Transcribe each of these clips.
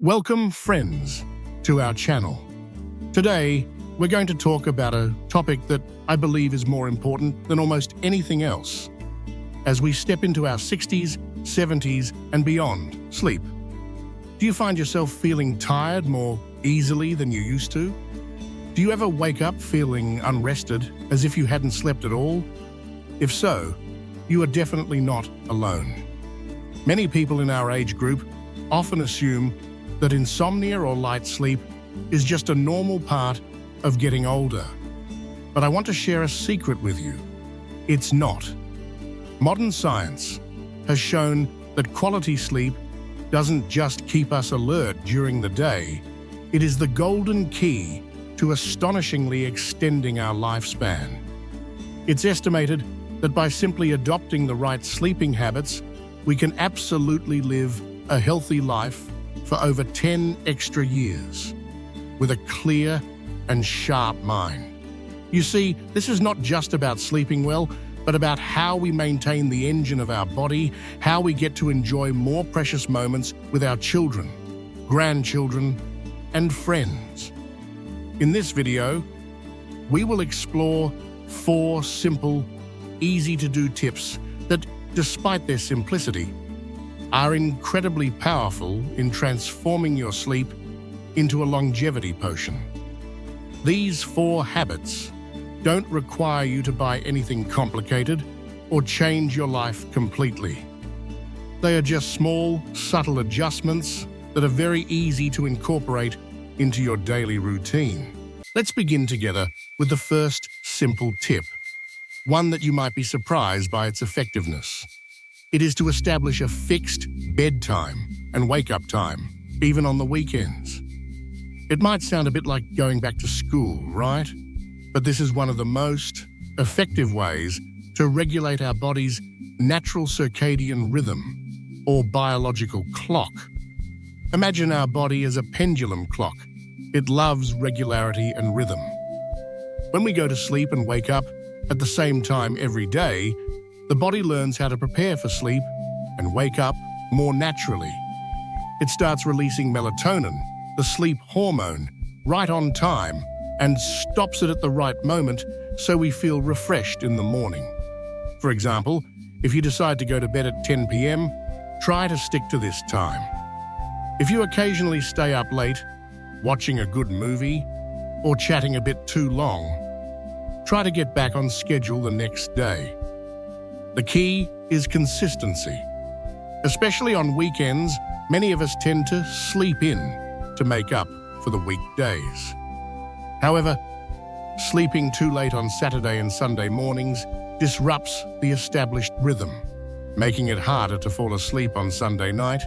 Welcome, friends, to our channel. Today, we're going to talk about a topic that I believe is more important than almost anything else. As we step into our 60s, 70s, and beyond, sleep. Do you find yourself feeling tired more easily than you used to? Do you ever wake up feeling unrested, as if you hadn't slept at all? If so, you are definitely not alone. Many people in our age group often assume that insomnia or light sleep is just a normal part of getting older. But I want to share a secret with you. It's not. Modern science has shown that quality sleep doesn't just keep us alert during the day, it is the golden key to astonishingly extending our lifespan. It's estimated that by simply adopting the right sleeping habits, we can absolutely live a healthy life for over 10 extra years, with a clear and sharp mind. You see, this is not just about sleeping well, but about how we maintain the engine of our body, how we get to enjoy more precious moments with our children, grandchildren, and friends. In this video, we will explore 4 simple, easy-to-do tips that, despite their simplicity, are incredibly powerful in transforming your sleep into a longevity potion. These 4 habits don't require you to buy anything complicated or change your life completely. They are just small, subtle adjustments that are very easy to incorporate into your daily routine. Let's begin together with the first simple tip, one that you might be surprised by its effectiveness. It is to establish a fixed bedtime and wake-up time, even on the weekends. It might sound a bit like going back to school, right? But this is one of the most effective ways to regulate our body's natural circadian rhythm, or biological clock. Imagine our body as a pendulum clock. It loves regularity and rhythm. When we go to sleep and wake up at the same time every day, the body learns how to prepare for sleep and wake up more naturally. It starts releasing melatonin, the sleep hormone, right on time and stops it at the right moment so we feel refreshed in the morning. For example, if you decide to go to bed at 10 p.m., try to stick to this time. If you occasionally stay up late, watching a good movie, or chatting a bit too long, try to get back on schedule the next day. The key is consistency. Especially on weekends, many of us tend to sleep in to make up for the weekdays. However, sleeping too late on Saturday and Sunday mornings disrupts the established rhythm, making it harder to fall asleep on Sunday night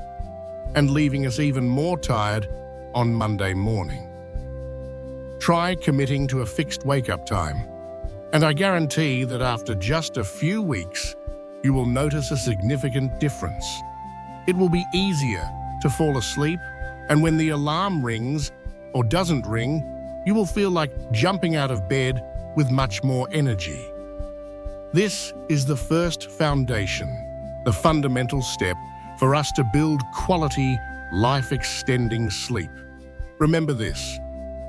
and leaving us even more tired on Monday morning. Try committing to a fixed wake-up time, and I guarantee that after just a few weeks, you will notice a significant difference. It will be easier to fall asleep, and when the alarm rings or doesn't ring, you will feel like jumping out of bed with much more energy. This is the first foundation, the fundamental step for us to build quality, life-extending sleep. Remember this,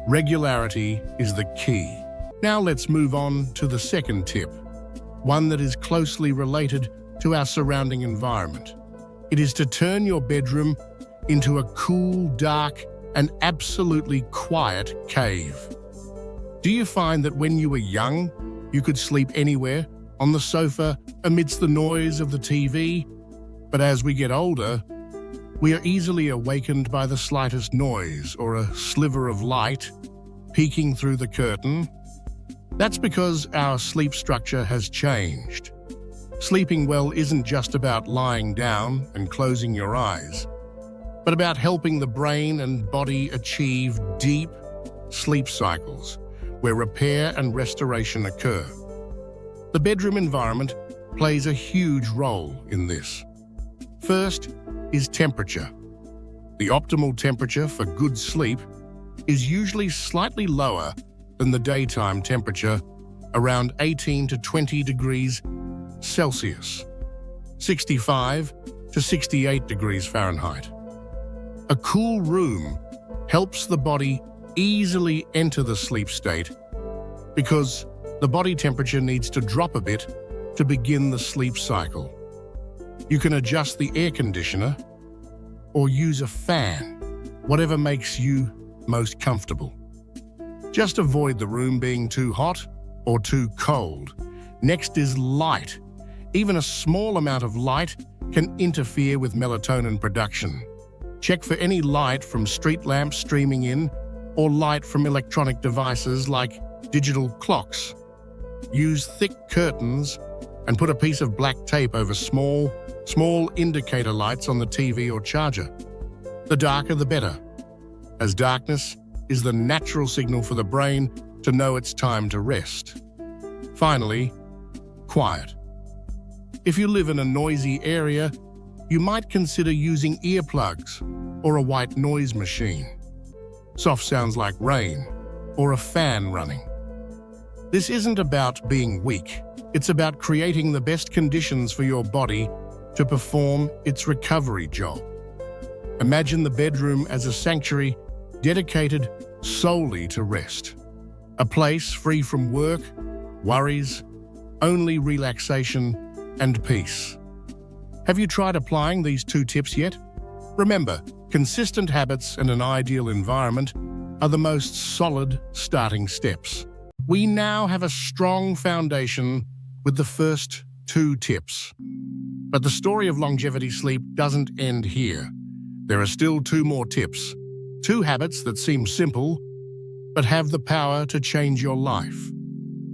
regularity is the key. Now let's move on to the second tip, one that is closely related to our surrounding environment. It is to turn your bedroom into a cool, dark, and absolutely quiet cave. Do you find that when you were young, you could sleep anywhere, on the sofa, amidst the noise of the TV? But as we get older, we are easily awakened by the slightest noise or a sliver of light peeking through the curtain. That's because our sleep structure has changed. Sleeping well isn't just about lying down and closing your eyes, but about helping the brain and body achieve deep sleep cycles where repair and restoration occur. The bedroom environment plays a huge role in this. First is temperature. The optimal temperature for good sleep is usually slightly lower than the daytime temperature, around 18 to 20 degrees Celsius, 65 to 68 degrees Fahrenheit. A cool room helps the body easily enter the sleep state because the body temperature needs to drop a bit to begin the sleep cycle. You can adjust the air conditioner or use a fan, whatever makes you most comfortable. Just avoid the room being too hot or too cold. Next is light. Even a small amount of light can interfere with melatonin production. Check for any light from street lamps streaming in or light from electronic devices like digital clocks. Use thick curtains and put a piece of black tape over small indicator lights on the TV or charger. The darker the better, as darkness is the natural signal for the brain to know it's time to rest. Finally, quiet. If you live in a noisy area, you might consider using earplugs or a white noise machine. Soft sounds like rain or a fan running. This isn't about being weak. It's about creating the best conditions for your body to perform its recovery job. Imagine the bedroom as a sanctuary dedicated solely to rest. A place free from work, worries, only relaxation and peace. Have you tried applying these 2 tips yet? Remember, consistent habits and an ideal environment are the most solid starting steps. We now have a strong foundation with the first 2 tips. But the story of longevity sleep doesn't end here. There are still 2 more tips. 2 habits that seem simple, but have the power to change your life,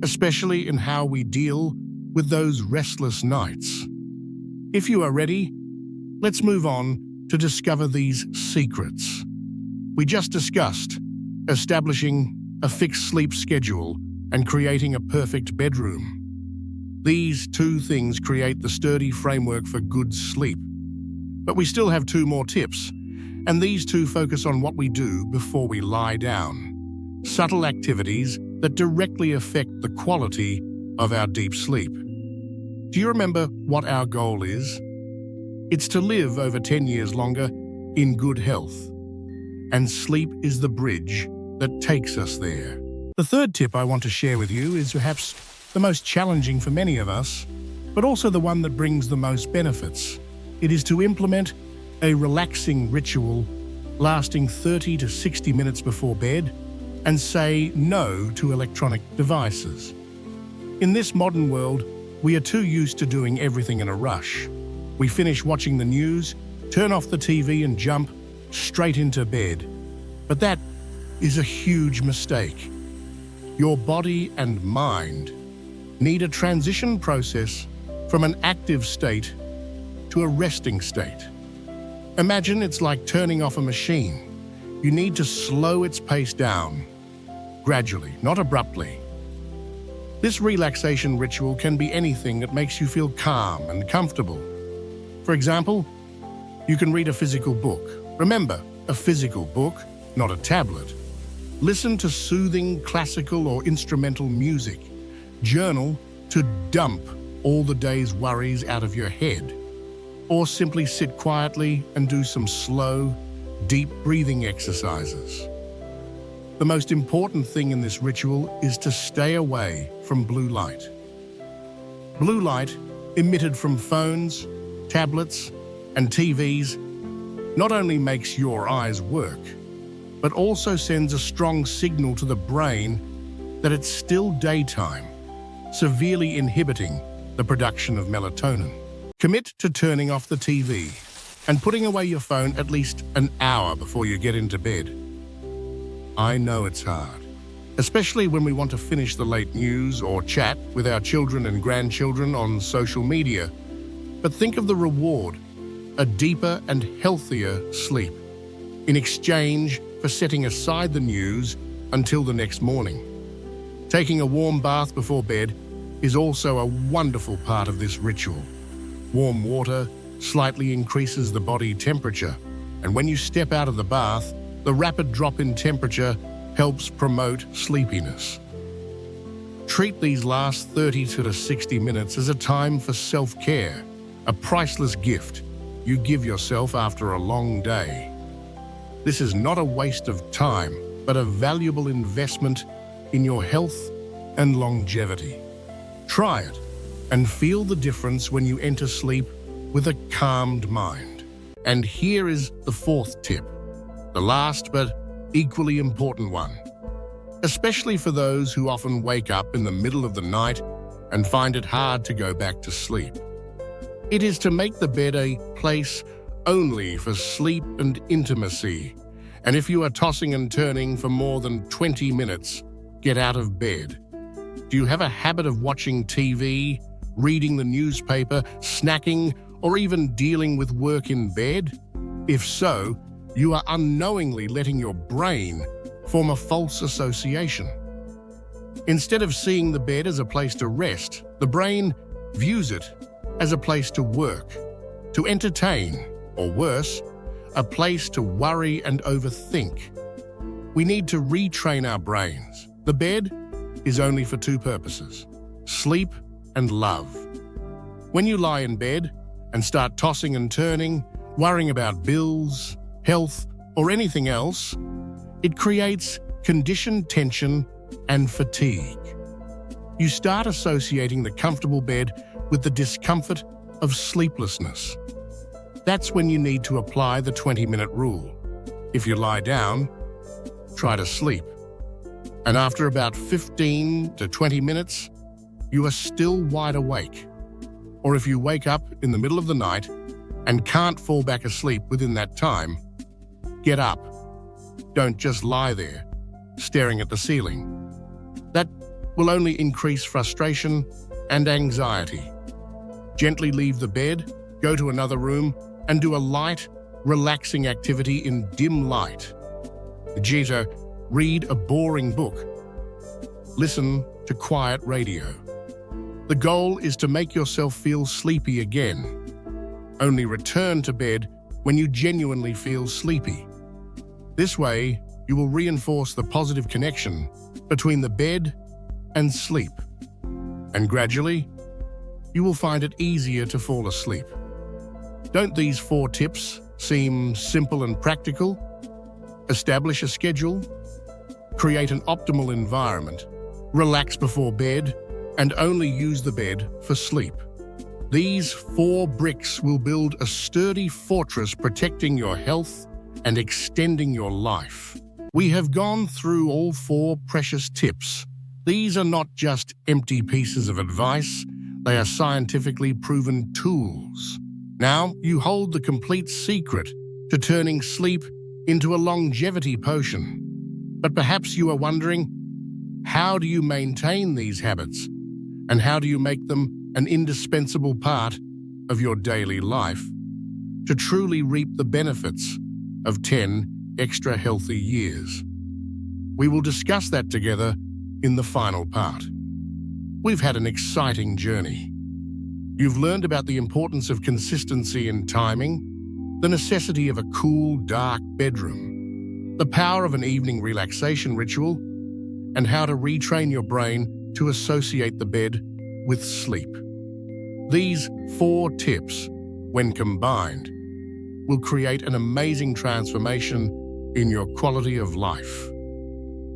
especially in how we deal with those restless nights. If you are ready, let's move on to discover these secrets. We just discussed establishing a fixed sleep schedule and creating a perfect bedroom. These 2 things create the sturdy framework for good sleep. But we still have 2 more tips, and these 2 focus on what we do before we lie down. Subtle activities that directly affect the quality of our deep sleep. Do you remember what our goal is? It's to live over 10 years longer in good health. And sleep is the bridge that takes us there. The third tip I want to share with you is perhaps the most challenging for many of us, but also the one that brings the most benefits. It is to implement a relaxing ritual lasting 30 to 60 minutes before bed and say no to electronic devices. In this modern world, we are too used to doing everything in a rush. We finish watching the news, turn off the TV and jump straight into bed. But that is a huge mistake. Your body and mind need a transition process from an active state to a resting state. Imagine it's like turning off a machine. You need to slow its pace down, gradually, not abruptly. This relaxation ritual can be anything that makes you feel calm and comfortable. For example, you can read a physical book. Remember, a physical book, not a tablet. Listen to soothing classical or instrumental music. Journal to dump all the day's worries out of your head. Or simply sit quietly and do some slow, deep breathing exercises. The most important thing in this ritual is to stay away from blue light. Blue light, emitted from phones, tablets, and TVs, not only makes your eyes work, but also sends a strong signal to the brain that it's still daytime, severely inhibiting the production of melatonin. Commit to turning off the TV and putting away your phone at least an hour before you get into bed. I know it's hard, especially when we want to finish the late news or chat with our children and grandchildren on social media. But think of the reward, a deeper and healthier sleep, in exchange for setting aside the news until the next morning. Taking a warm bath before bed is also a wonderful part of this ritual. Warm water slightly increases the body temperature, and when you step out of the bath, the rapid drop in temperature helps promote sleepiness. Treat these last 30 to 60 minutes as a time for self-care, a priceless gift you give yourself after a long day. This is not a waste of time, but a valuable investment in your health and longevity. Try it and feel the difference when you enter sleep with a calmed mind. And here is the fourth tip, the last but equally important one, especially for those who often wake up in the middle of the night and find it hard to go back to sleep. It is to make the bed a place only for sleep and intimacy. And if you are tossing and turning for more than 20 minutes, get out of bed. Do you have a habit of watching TV, reading the newspaper, snacking, or even dealing with work in bed? If so, you are unknowingly letting your brain form a false association. Instead of seeing the bed as a place to rest, the brain views it as a place to work, to entertain, or worse, a place to worry and overthink. We need to retrain our brains. The bed is only for two purposes: sleep and love. When you lie in bed and start tossing and turning, worrying about bills, health, or anything else, it creates conditioned tension and fatigue. You start associating the comfortable bed with the discomfort of sleeplessness. That's when you need to apply the 20-minute rule. If you lie down, try to sleep. And after about 15 to 20 minutes, you are still wide awake. Or if you wake up in the middle of the night and can't fall back asleep within that time, get up. Don't just lie there, staring at the ceiling. That will only increase frustration and anxiety. Gently leave the bed, go to another room, and do a light, relaxing activity in dim light. Read a boring book. Listen to quiet radio. The goal is to make yourself feel sleepy again. Only return to bed when you genuinely feel sleepy. This way, you will reinforce the positive connection between the bed and sleep. And gradually, you will find it easier to fall asleep. Don't these 4 tips seem simple and practical? Establish a schedule, create an optimal environment, relax before bed, and only use the bed for sleep. These 4 bricks will build a sturdy fortress protecting your health and extending your life. We have gone through all 4 precious tips. These are not just empty pieces of advice, they are scientifically proven tools. Now you hold the complete secret to turning sleep into a longevity potion. But perhaps you are wondering, how do you maintain these habits? And how do you make them an indispensable part of your daily life to truly reap the benefits of 10 extra healthy years? We will discuss that together in the final part. We've had an exciting journey. You've learned about the importance of consistency and timing, the necessity of a cool, dark bedroom, the power of an evening relaxation ritual, and how to retrain your brain to associate the bed with sleep. These 4 tips, when combined, will create an amazing transformation in your quality of life.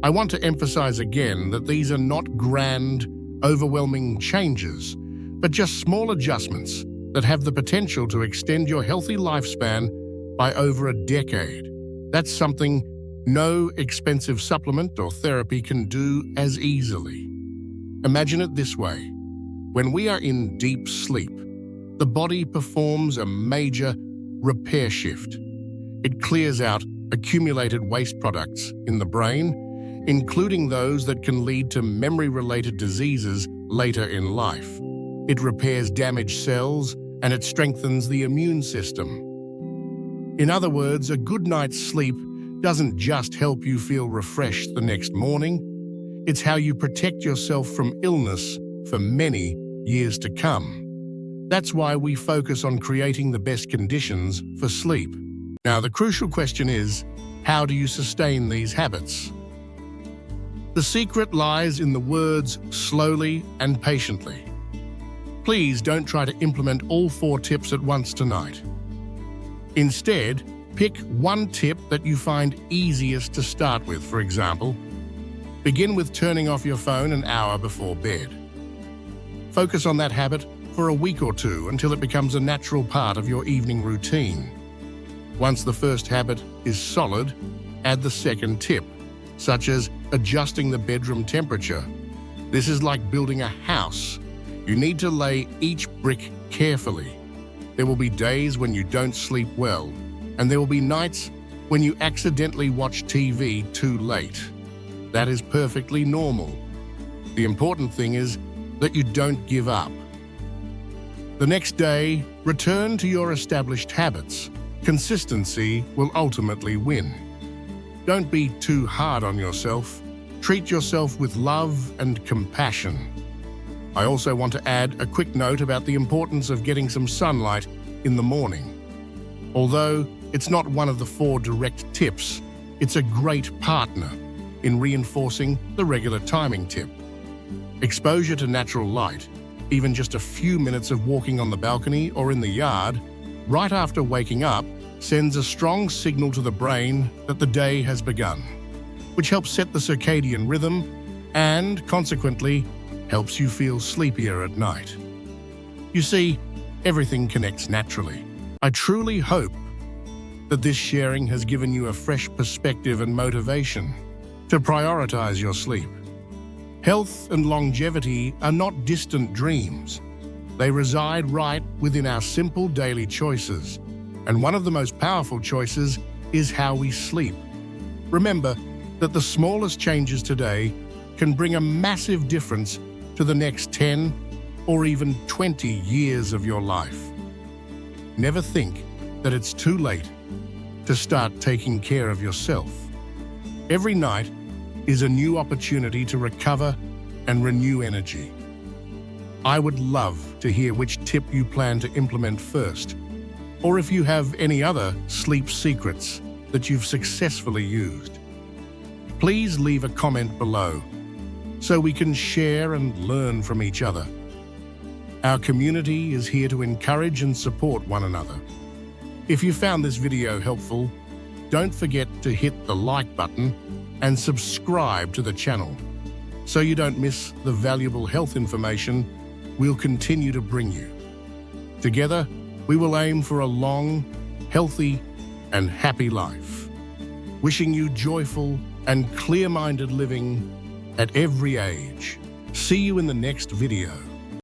I want to emphasize again that these are not grand, overwhelming changes, but just small adjustments that have the potential to extend your healthy lifespan by over a decade. That's something no expensive supplement or therapy can do as easily. Imagine it this way. When we are in deep sleep, the body performs a major repair shift. It clears out accumulated waste products in the brain, including those that can lead to memory-related diseases later in life. It repairs damaged cells and it strengthens the immune system. In other words, a good night's sleep doesn't just help you feel refreshed the next morning, it's how you protect yourself from illness for many years to come. That's why we focus on creating the best conditions for sleep. Now, the crucial question is, how do you sustain these habits? The secret lies in the words slowly and patiently. Please don't try to implement all 4 tips at once tonight. Instead, Pick one tip that you find easiest to start with, for example. Begin with turning off your phone an hour before bed. Focus on that habit for a week or two until it becomes a natural part of your evening routine. Once the first habit is solid, add the second tip, such as adjusting the bedroom temperature. This is like building a house. You need to lay each brick carefully. There will be days when you don't sleep well, and there will be nights when you accidentally watch TV too late. That is perfectly normal. The important thing is that you don't give up. The next day, return to your established habits. Consistency will ultimately win. Don't be too hard on yourself. Treat yourself with love and compassion. I also want to add a quick note about the importance of getting some sunlight in the morning. Although it's not one of the 4 direct tips, it's a great partner in reinforcing the regular timing tip. Exposure to natural light, even just a few minutes of walking on the balcony or in the yard, right after waking up, sends a strong signal to the brain that the day has begun, which helps set the circadian rhythm and, consequently, helps you feel sleepier at night. You see, everything connects naturally. I truly hope that this sharing has given you a fresh perspective and motivation to prioritize your sleep. Health and longevity are not distant dreams. They reside right within our simple daily choices. And one of the most powerful choices is how we sleep. Remember that the smallest changes today can bring a massive difference to the next 10 or even 20 years of your life. Never think that it's too late to start taking care of yourself. Every night is a new opportunity to recover and renew energy. I would love to hear which tip you plan to implement first, or if you have any other sleep secrets that you've successfully used. Please leave a comment below so we can share and learn from each other. Our community is here to encourage and support one another. If you found this video helpful, don't forget to hit the like button and subscribe to the channel so you don't miss the valuable health information we'll continue to bring you. Together, we will aim for a long, healthy, and happy life. Wishing you joyful and clear-minded living at every age. See you in the next video.